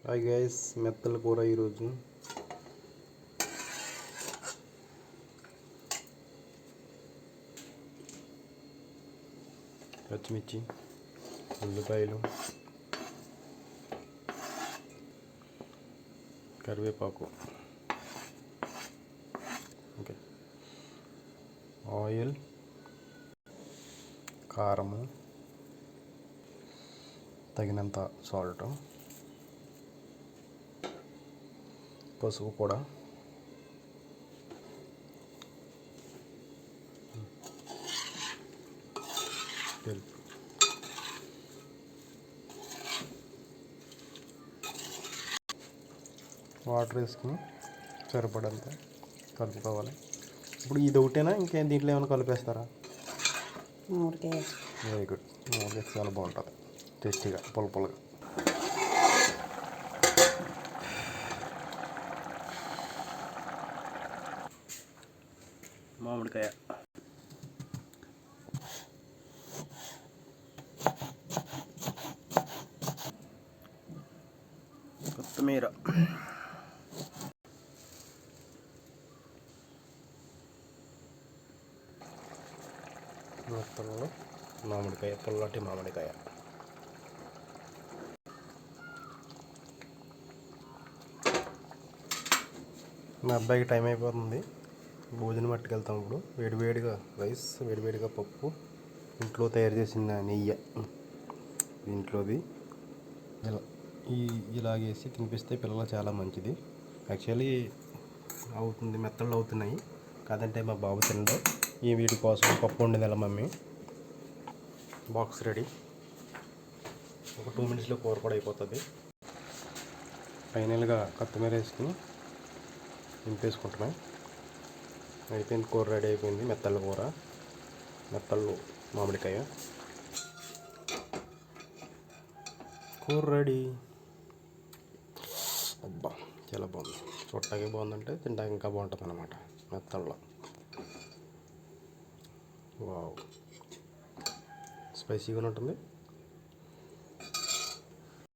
Hi guys, మెత్తల కూర ఈరోజు. పచ్చిమిర్చి, ఉల్లిపాయలు, కరివేపాకు, ఓకే, ఆయిల్, కారము, తగినంత సాల్ట్, పసుపు కూడా, తెలుపు, వాటర్ వేసుకుని సరిపడంత కలుపుకోవాలి. ఇప్పుడు ఇది ఒకటేనా, ఇంకేం దీంట్లో ఏమైనా కలిపేస్తారా? Very good. మామిడికాయ చాలా బాగుంటుంది, టేస్టీగా, పుల్లగా. మామిడికాయ, కొత్తిమీర, మొత్తంలో మామిడికాయ, పుల్లటి మామిడికాయ. మా అబ్బాయికి టైం అయిపోతుంది, భోజనం పట్టుకెళ్తాం. ఇప్పుడు వేడివేడిగా రైస్, వేడివేడిగా పప్పు, ఇంట్లో తయారు చేసిన నెయ్యి, ఇంట్లోది ఇలాగేసి తినిపిస్తే పిల్లలు చాలా మంచిది. యాక్చువల్లీ అవుతుంది, మెత్తళ్ళు అవుతున్నాయి కాదంటే మా బాబు తినడం. ఈ వీటి కోసం పప్పు వండింది మమ్మీ. బాక్స్ రెడీ, ఒక 2 minutesలో కూర కూడా అయిపోతుంది. ఫైనల్గా కొత్తిమీర వేసుకుని నింపేసుకుంటున్నాయి. అయిపోయింది, కూర రెడీ అయిపోయింది. మెత్తళ్ళ కూర, మెత్తళ్ళు మామిడికాయ కూర రెడీ. అబ్బా, చాలా బాగుంది. చూడటానికి బాగుందంటే తినడానికి ఇంకా బాగుంటుంది అన్నమాట. మెత్తళ్ళలో వావ్, స్పైసీగా ఉంటుంది.